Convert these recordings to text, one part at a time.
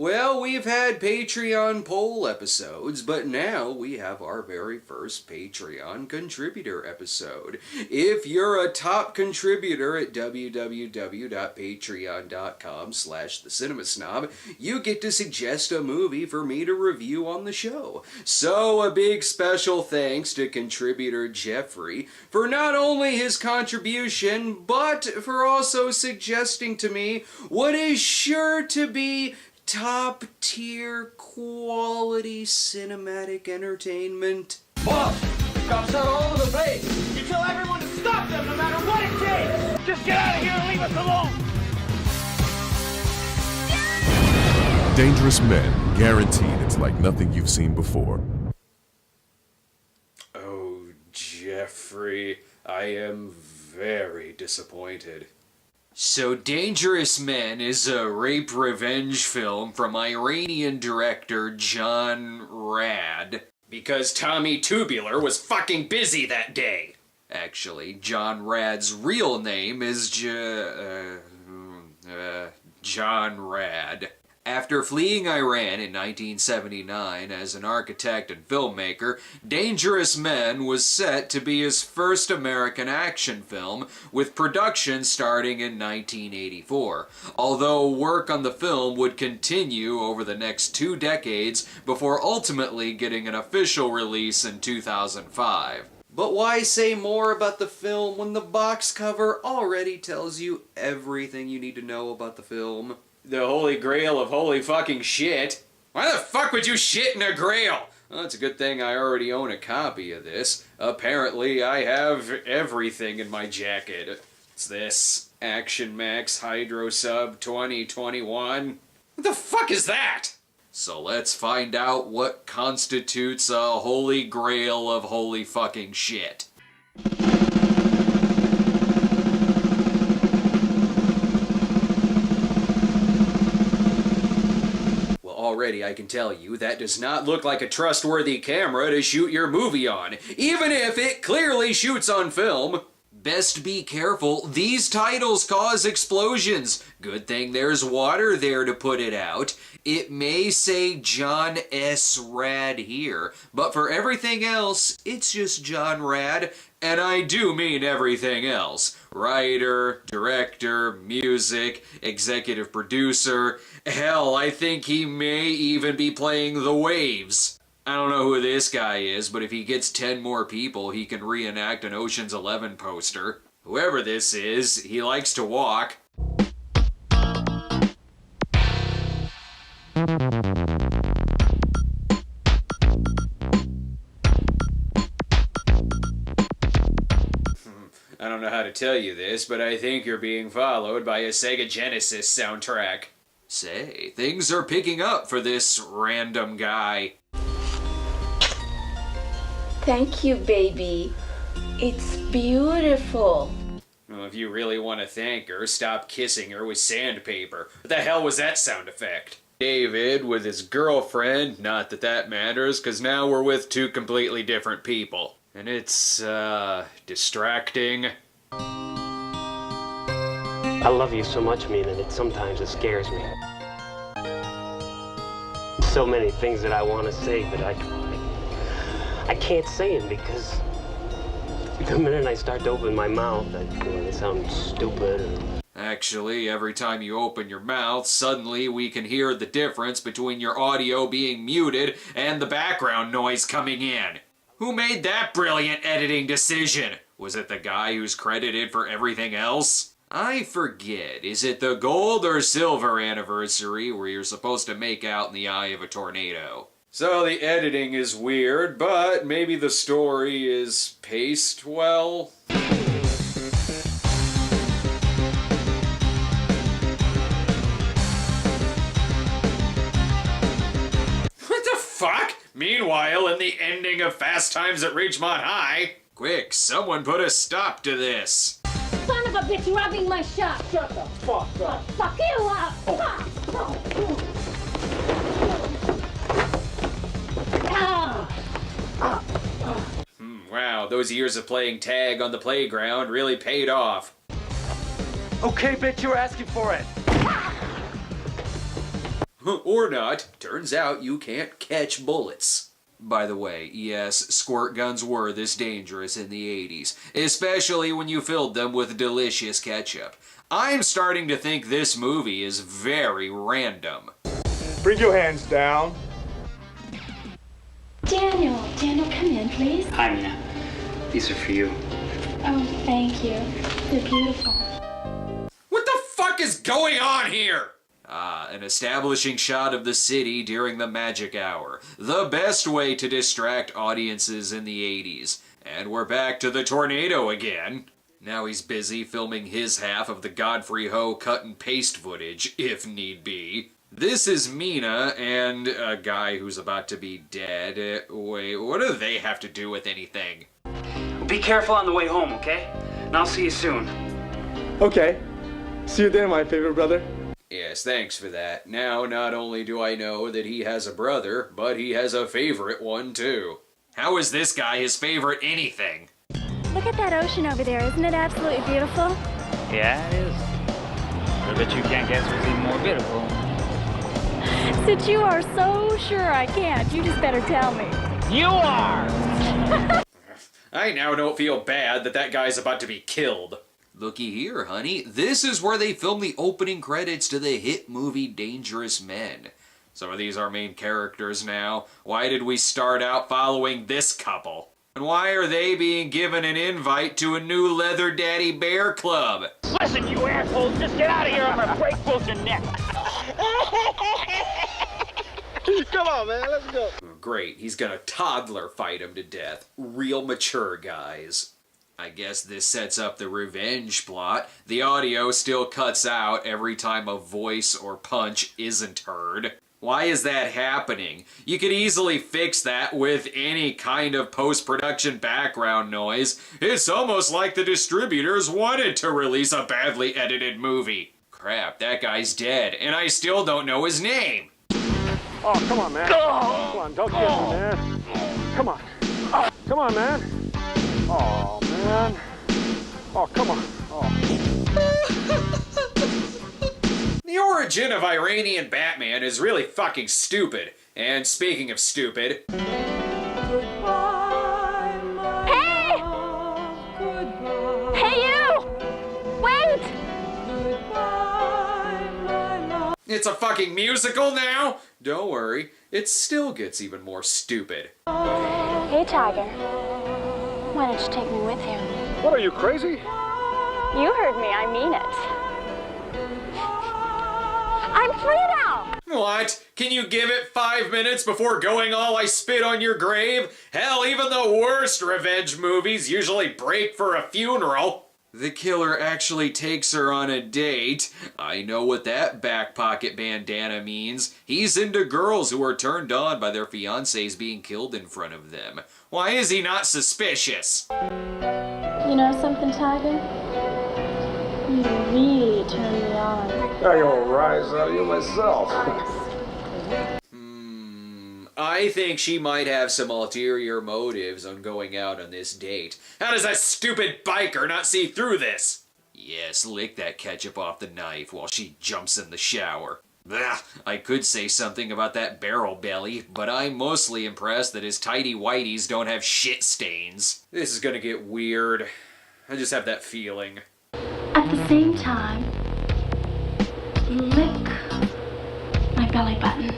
Well, we've had Patreon poll episodes, but now we have our very first Patreon contributor episode. If you're a top contributor at www.patreon.com/thecinemasnob, you get to suggest a movie for me to review on the show. So a big special thanks to contributor Jeffrey for not only his contribution, but for also suggesting to me what is sure to be top-tier quality cinematic entertainment. Boss, cops are all over the place. You tell everyone to stop them no matter what it takes. Just get out of here and leave us alone. Dangerous Men, guaranteed it's like nothing you've seen before. Oh, Jeffrey, I am very disappointed. So Dangerous Men is a rape revenge film from Iranian director John Rad. Because Tommy Tubular was fucking busy that day. Actually, John Rad's real name is John Rad. After fleeing Iran in 1979 as an architect and filmmaker, Dangerous Men was set to be his first American action film, with production starting in 1984, although work on the film would continue over the next 2 decades before ultimately getting an official release in 2005. But why say more about the film when the box cover already tells you everything you need to know about the film? The holy grail of holy fucking shit. Why the fuck would you shit in a grail? Well, it's a good thing I already own a copy of this. Apparently, I have everything in my jacket. It's this Action Max Hydro Sub 2021. What the fuck is that? So let's find out what constitutes a holy grail of holy fucking shit. Already I can tell you that does not look like a trustworthy camera to shoot your movie on, even if it clearly shoots on film. Best be careful, these titles cause explosions. Good thing there's water there to put it out. It may say John S. Rad here, but for everything else, it's just John Rad, and I do mean everything else. Writer, director, music, executive producer. Hell, I think he may even be playing the waves. I don't know who this guy is, but if he gets 10 more people, he can reenact an Ocean's 11 poster. Whoever this is, he likes to walk. I don't know how to tell you this, but I think you're being followed by a Sega Genesis soundtrack. Say, things are picking up for this random guy. Thank you, baby. It's beautiful. Well, if you really want to thank her, stop kissing her with sandpaper. What the hell was that sound effect? David with his girlfriend, not that that matters, because now we're with 2 completely different people. And it's, distracting. I love you so much, Mina, that sometimes it scares me. So many things that I want to say, but I can't say them because the minute I start to open my mouth, they sound stupid. Actually, every time you open your mouth, suddenly we can hear the difference between your audio being muted and the background noise coming in. Who made that brilliant editing decision? Was it the guy who's credited for everything else? I forget, is it the gold or silver anniversary where you're supposed to make out in the eye of a tornado? So the editing is weird, but maybe the story is paced well? What the fuck? Meanwhile, in the ending of Fast Times at Ridgemont High... Quick, someone put a stop to this. Son of a bitch robbing my shop! Shut the fuck up. Fuck you up! Wow, those years of playing tag on the playground really paid off. Okay, bitch, you're asking for it. Or not. Turns out you can't catch bullets. By the way, yes, squirt guns were this dangerous in the 80s, especially when you filled them with delicious ketchup. I'm starting to think this movie is very random. Bring your hands down. Daniel, come in, please. Hi, Mina. These are for you. Oh, thank you. They're beautiful. What the fuck is going on here? An establishing shot of the city during the magic hour. The best way to distract audiences in the 80s. And we're back to the tornado again. Now he's busy filming his half of the Godfrey Ho cut and paste footage, if need be. This is Mina and a guy who's about to be dead. Wait, what do they have to do with anything? Be careful on the way home, okay? And I'll see you soon. Okay. See you there, my favorite brother. Yes, thanks for that. Now, not only do I know that he has a brother, but he has a favorite one, too. How is this guy his favorite anything? Look at that ocean over there. Isn't it absolutely beautiful? Yeah, it is. I bet you can't guess what's even more beautiful. Since you are so sure I can't, you just better tell me. You are! I now don't feel bad that guy's about to be killed. Looky here, honey. This is where they filmed the opening credits to the hit movie Dangerous Men. So are these our main characters now? Why did we start out following this couple? And why are they being given an invite to a new Leather Daddy Bear Club? Listen, you assholes, just get out of here. I'm gonna break both your necks. Come on, man. Let's go. Great, he's gonna toddler fight him to death. Real mature guys. I guess this sets up the revenge plot. The audio still cuts out every time a voice or punch isn't heard. Why is that happening? You could easily fix that with any kind of post-production background noise. It's almost like the distributors wanted to release a badly edited movie. Crap, that guy's dead, and I still don't know his name. Oh, come on, man. Come on, don't kill me, man. Come on. Come on, man. Oh, man. Oh, come on. The origin of Iranian Batman is really fucking stupid. And speaking of stupid... Hey! Hey, you! Wait! It's a fucking musical now? Don't worry, it still gets even more stupid. Hey, Tiger. Why don't you take me with you? What are you, crazy? You heard me, I mean it. I'm free now! What? Can you give it 5 minutes before going all I spit on your grave? Hell, even the worst revenge movies usually break for a funeral. The killer actually takes her on a date. I know what that back pocket bandana means. He's into girls who are turned on by their fiancés being killed in front of them. Why is he not suspicious? You know something, Tiger? You really turn me on. I gonna rise out of you myself. I think she might have some ulterior motives on going out on this date. How does that stupid biker not see through this? Yes, lick that ketchup off the knife while she jumps in the shower. Ugh, I could say something about that barrel belly, but I'm mostly impressed that his tidy whities don't have shit stains. This is gonna get weird. I just have that feeling. At the same time, lick my belly button.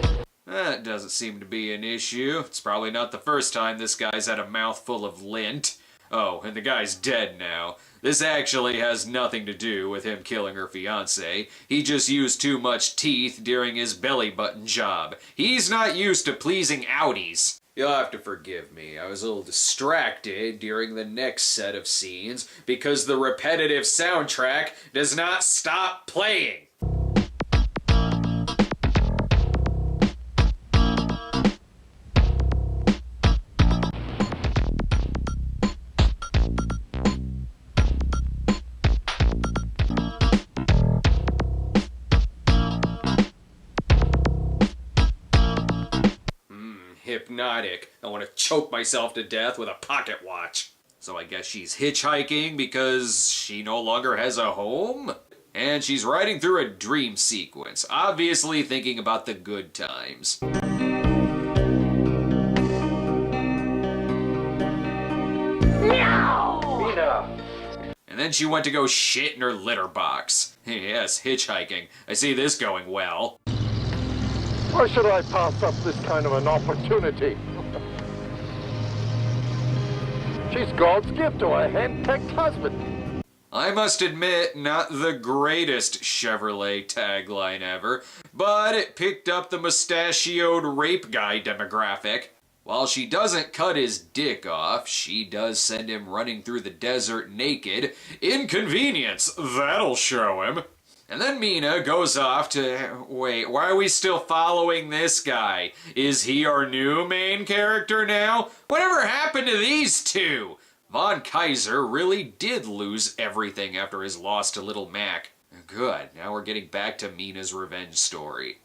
That doesn't seem to be an issue. It's probably not the first time this guy's had a mouthful of lint. Oh, and the guy's dead now. This actually has nothing to do with him killing her fiancé. He just used too much teeth during his belly button job. He's not used to pleasing outies. You'll have to forgive me. I was a little distracted during the next set of scenes because the repetitive soundtrack does not stop playing. Hypnotic. I want to choke myself to death with a pocket watch. So I guess she's hitchhiking because she no longer has a home? And she's riding through a dream sequence, obviously thinking about the good times. And then she went to go shit in her litter box. Yes, hitchhiking. I see this going well. Why should I pass up this kind of an opportunity? She's God's gift to a hen-pecked husband. I must admit, not the greatest Chevrolet tagline ever, but it picked up the mustachioed rape guy demographic. While she doesn't cut his dick off, she does send him running through the desert naked. Inconvenience, that'll show him. And then Mina goes off to... Wait, why are we still following this guy? Is he our new main character now? Whatever happened to these two? Von Kaiser really did lose everything after his loss to Little Mac. Good, now we're getting back to Mina's revenge story.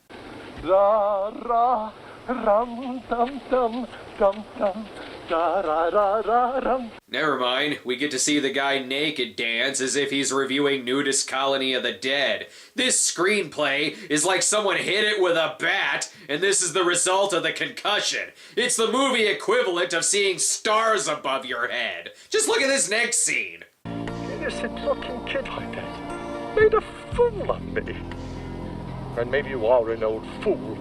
Da ra rum dum dum dum dum da ra ra ra rum. Never mind, we get to see the guy naked dance as if he's reviewing Nudist Colony of the Dead. This screenplay is like someone hit it with a bat, and this is the result of the concussion. It's the movie equivalent of seeing stars above your head. Just look at this next scene. Innocent-looking kid like that made a fool of me. And maybe you are an old fool.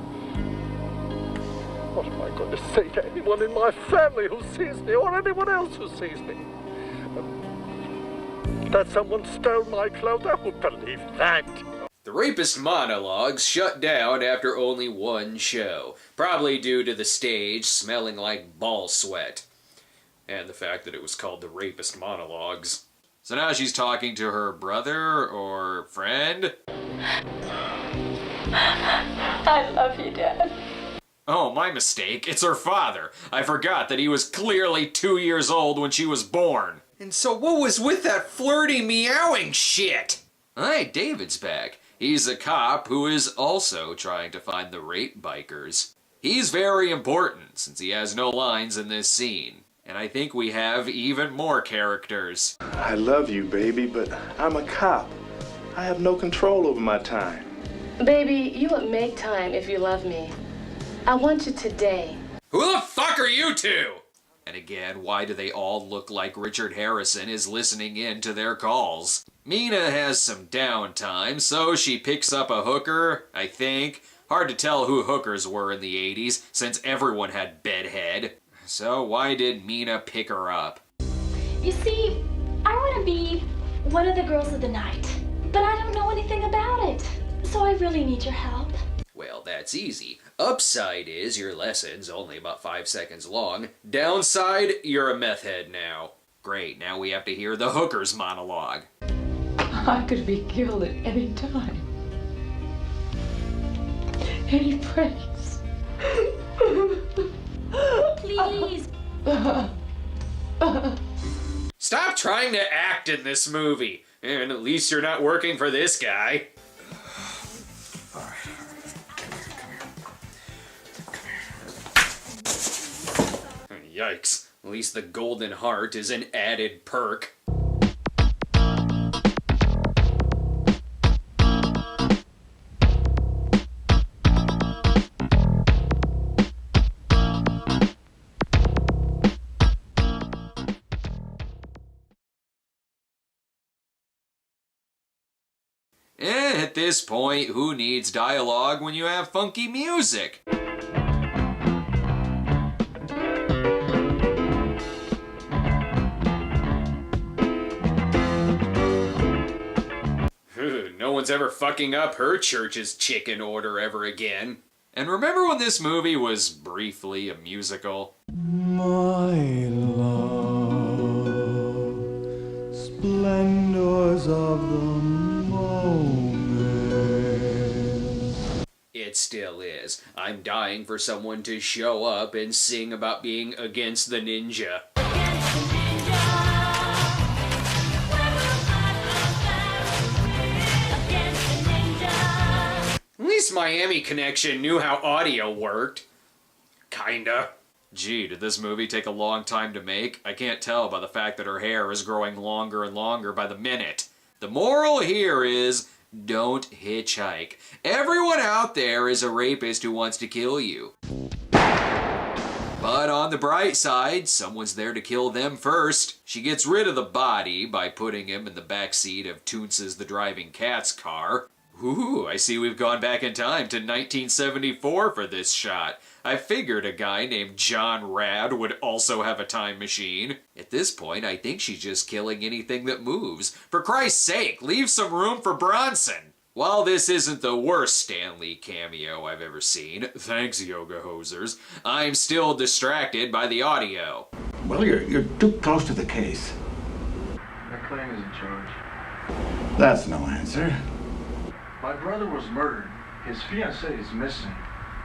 What am I going to say to anyone in my family who sees me, or anyone else who sees me? That someone stole my clothes? I would believe that. The Rapist monologues shut down after only one show, probably due to the stage smelling like ball sweat. And the fact that it was called The Rapist Monologues. So now she's talking to her brother or friend? I love you, Dad. Oh, my mistake. It's her father. I forgot that he was clearly 2 years old when she was born. And so what was with that flirty meowing shit? Hey, David's back. He's a cop who is also trying to find the rape bikers. He's very important since he has no lines in this scene. And I think we have even more characters. I love you, baby, but I'm a cop. I have no control over my time. Baby, you would make time if you love me. I want you today. Who the fuck are you two? And again, why do they all look like Richard Harrison is listening in to their calls? Mina has some downtime, so she picks up a hooker, I think. Hard to tell who hookers were in the 80s, since everyone had bedhead. So why did Mina pick her up? You see, I want to be one of the girls of the night, but I don't know anything about it. So I really need your help. Well, that's easy. Upside is your lesson's only about 5 seconds long. Downside, you're a meth head now. Great, now we have to hear the hooker's monologue. I could be killed at any time. Any place. Please. Stop trying to act in this movie. And at least you're not working for this guy. Yikes. At least the golden heart is an added perk. And at this point, who needs dialogue when you have funky music? No one's ever fucking up her church's chicken order ever again. And remember when this movie was briefly a musical? My love, splendors of the moment. It still is. I'm dying for someone to show up and sing about being against the ninja. At least Miami Connection knew how audio worked. Kinda. Gee, did this movie take a long time to make? I can't tell by the fact that her hair is growing longer and longer by the minute. The moral here is, don't hitchhike. Everyone out there is a rapist who wants to kill you. But on the bright side, someone's there to kill them first. She gets rid of the body by putting him in the backseat of Toonces the Driving Cat's car. Ooh, I see we've gone back in time to 1974 for this shot. I figured a guy named John Rad would also have a time machine. At this point, I think she's just killing anything that moves. For Christ's sake, leave some room for Bronson! While this isn't the worst Stan Lee cameo I've ever seen, thanks Yoga Hosers, I'm still distracted by the audio. Well, you're too close to the case. McClane is in charge. That's no answer. My brother was murdered. His fiancée is missing.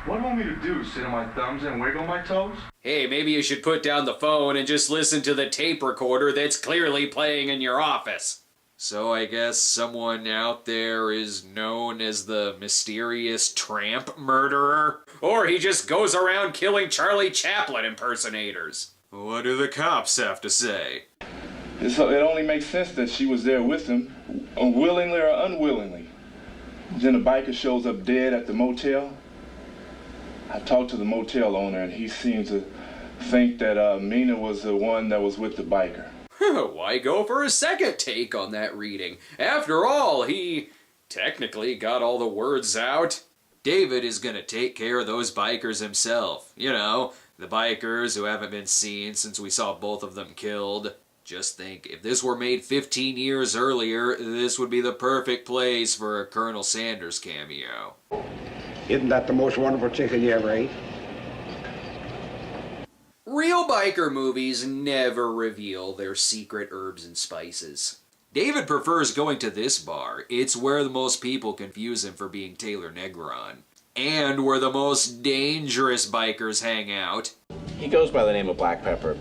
What do you want me to do? Sit on my thumbs and wiggle my toes? Hey, maybe you should put down the phone and just listen to the tape recorder that's clearly playing in your office. So I guess someone out there is known as the mysterious tramp murderer? Or he just goes around killing Charlie Chaplin impersonators? What do the cops have to say? It only makes sense that she was there with him, willingly or unwillingly. Then a biker shows up dead at the motel. I talked to the motel owner and he seemed to think that Mina was the one that was with the biker. Why go for a second take on that reading? After all, he technically got all the words out. David is gonna take care of those bikers himself. You know, the bikers who haven't been seen since we saw both of them killed. Just think, if this were made 15 years earlier, this would be the perfect place for a Colonel Sanders cameo. Isn't that the most wonderful chicken you ever ate? Real biker movies never reveal their secret herbs and spices. David prefers going to this bar. It's where the most people confuse him for being Taylor Negron. And where the most dangerous bikers hang out. He goes by the name of Black Pepper,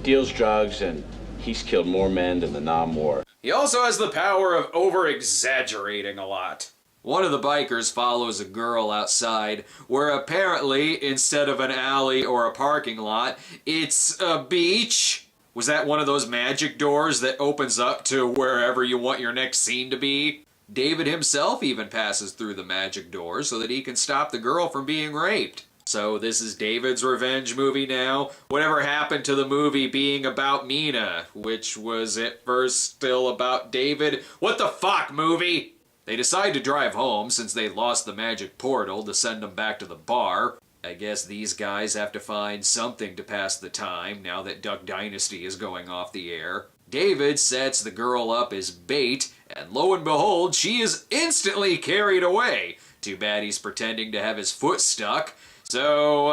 deals drugs, and he's killed more men than the Nam War. He also has the power of over-exaggerating a lot. One of the bikers follows a girl outside, where apparently, instead of an alley or a parking lot, it's a beach. Was that one of those magic doors that opens up to wherever you want your next scene to be? David himself even passes through the magic door so that he can stop the girl from being raped. So this is David's revenge movie now? Whatever happened to the movie being about Mina, which was at first still about David? What the fuck, movie? They decide to drive home since they lost the magic portal to send them back to the bar. I guess these guys have to find something to pass the time now that Duck Dynasty is going off the air. David sets the girl up as bait, and lo and behold, she is instantly carried away. Too bad he's pretending to have his foot stuck. So,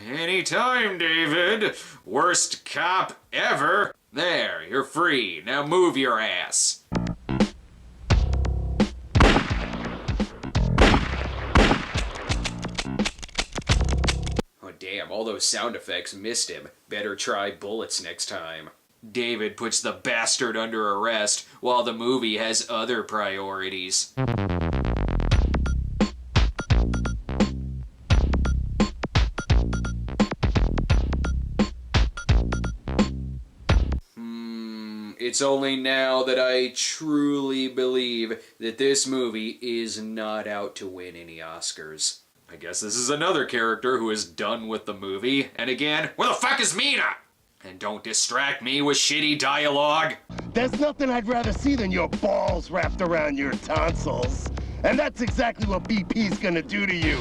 anytime, David. Worst cop ever. There, you're free. Now move your ass. Oh, damn, all those sound effects missed him. Better try bullets next time. David puts the bastard under arrest while the movie has other priorities. It's only now that I truly believe that this movie is not out to win any Oscars. I guess this is another character who is done with the movie. And again, where the fuck is Mina? And don't distract me with shitty dialogue. There's nothing I'd rather see than your balls wrapped around your tonsils. And that's exactly what BP's gonna do to you.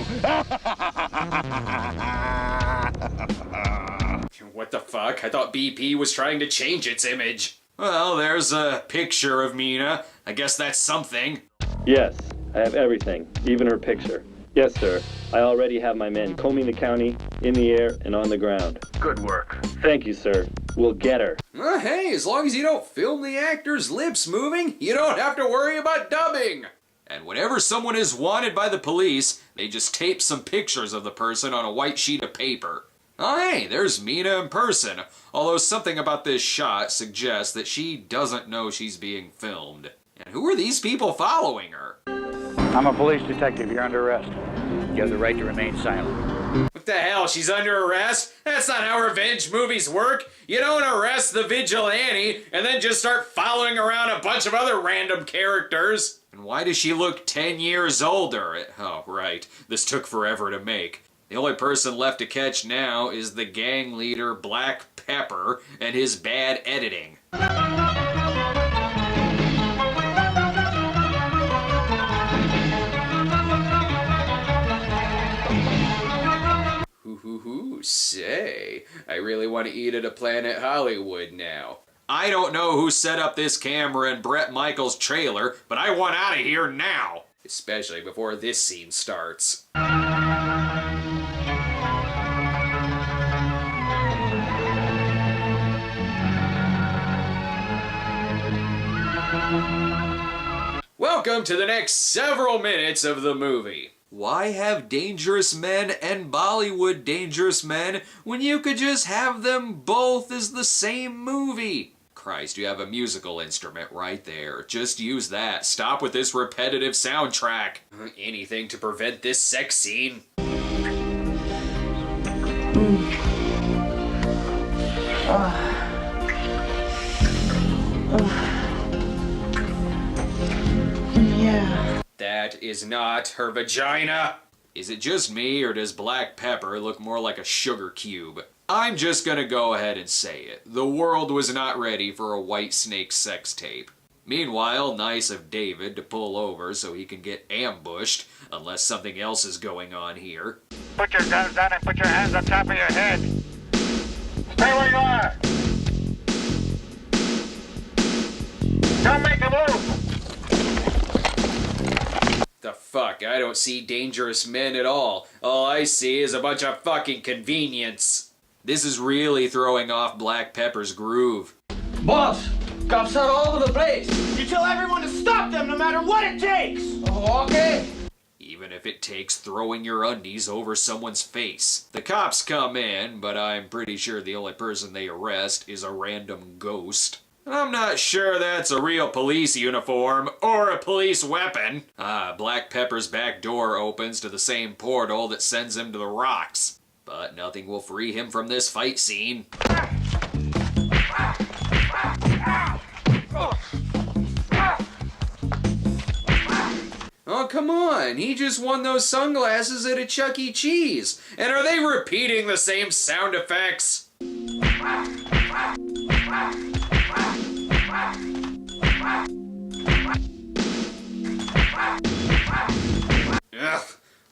What the fuck? I thought BP was trying to change its image. Well, there's a picture of Mina. I guess that's something. Yes, I have everything, even her picture. Yes, sir. I already have my men combing the county, in the air, and on the ground. Good work. Thank you, sir. We'll get her. Hey, as long as you don't film the actor's lips moving, you don't have to worry about dubbing. And whenever someone is wanted by the police, they just tape some pictures of the person on a white sheet of paper. Oh hey, there's Mina in person, although something about this shot suggests that she doesn't know she's being filmed. And who are these people following her? I'm a police detective. You're under arrest. You have the right to remain silent. What the hell, she's under arrest? That's not how revenge movies work. You don't arrest the vigilante and then just start following around a bunch of other random characters. And why does she look 10 years older? Oh, right. This took forever to make. The only person left to catch now is the gang leader Black Pepper and his bad editing. Say, I really want to eat at a Planet Hollywood now. I don't know who set up this camera in Bret Michaels' trailer, but I want out of here now. Especially before this scene starts. Welcome to the next several minutes of the movie. Why have Dangerous Men and Bollywood Dangerous Men when you could just have them both as the same movie? Christ, you have a musical instrument right there. Just use that. Stop with this repetitive soundtrack. Anything to prevent this sex scene. Yeah. That is not her vagina. Is it just me, or does Black Pepper look more like a sugar cube? I'm just gonna go ahead and say it. The world was not ready for a White Snake sex tape. Meanwhile, nice of David to pull over so he can get ambushed, unless something else is going on here. Put your guns down and put your hands on top of your head. Stay where you are. Don't make a move. The fuck? I don't see dangerous men at all. All I see is a bunch of fucking convenience. This is really throwing off Black Pepper's groove. Boss, cops are all over the place. You tell everyone to stop them no matter what it takes. Oh, okay. Even if it takes throwing your undies over someone's face. The cops come in, but I'm pretty sure the only person they arrest is a random ghost. I'm not sure that's a real police uniform or a police weapon. Black Pepper's back door opens to the same portal that sends him to the rocks. But nothing will free him from this fight scene. Oh, come on. He just won those sunglasses at a Chuck E. Cheese. And are they repeating the same sound effects? Ugh.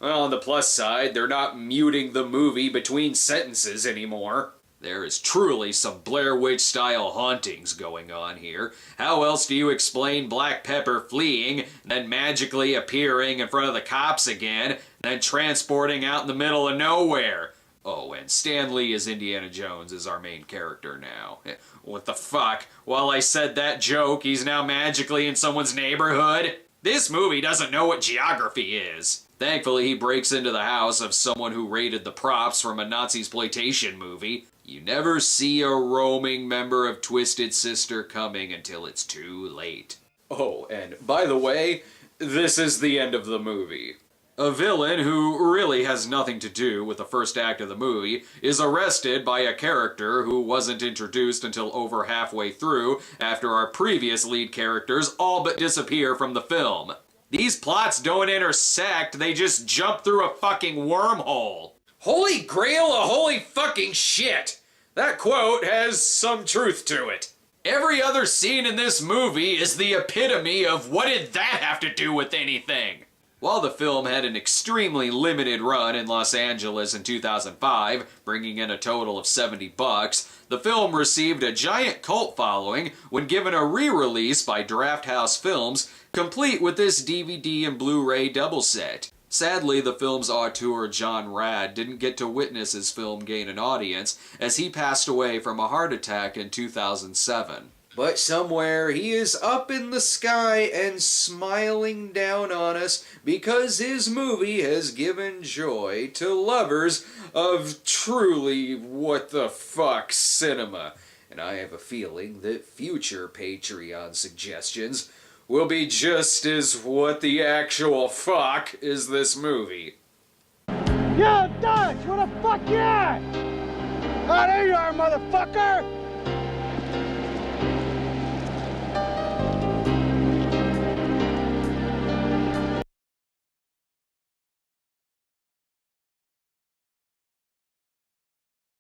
Well, on the plus side, they're not muting the movie between sentences anymore. There is truly some Blair Witch-style hauntings going on here. How else do you explain Black Pepper fleeing, then magically appearing in front of the cops again, then transporting out in the middle of nowhere? Oh, and Stan Lee as Indiana Jones is our main character now. What the fuck? While I said that joke, he's now magically in someone's neighborhood? This movie doesn't know what geography is. Thankfully, he breaks into the house of someone who raided the props from a Nazi-exploitation movie. You never see a roaming member of Twisted Sister coming until it's too late. Oh, and by the way, this is the end of the movie. A villain who really has nothing to do with the first act of the movie is arrested by a character who wasn't introduced until over halfway through after our previous lead characters all but disappear from the film. These plots don't intersect, they just jump through a fucking wormhole. Holy grail of holy fucking shit! That quote has some truth to it. Every other scene in this movie is the epitome of what did that have to do with anything? While the film had an extremely limited run in Los Angeles in 2005, bringing in a total of $70, the film received a giant cult following when given a re-release by Draft House Films, complete with this DVD and Blu-ray double set. Sadly, the film's auteur John Rad didn't get to witness his film gain an audience, as he passed away from a heart attack in 2007. But somewhere he is up in the sky and smiling down on us because his movie has given joy to lovers of truly what the fuck cinema. And I have a feeling that future Patreon suggestions will be just as what the actual fuck is this movie. Yo, Dutch, where the fuck you at? Oh, there you are, motherfucker!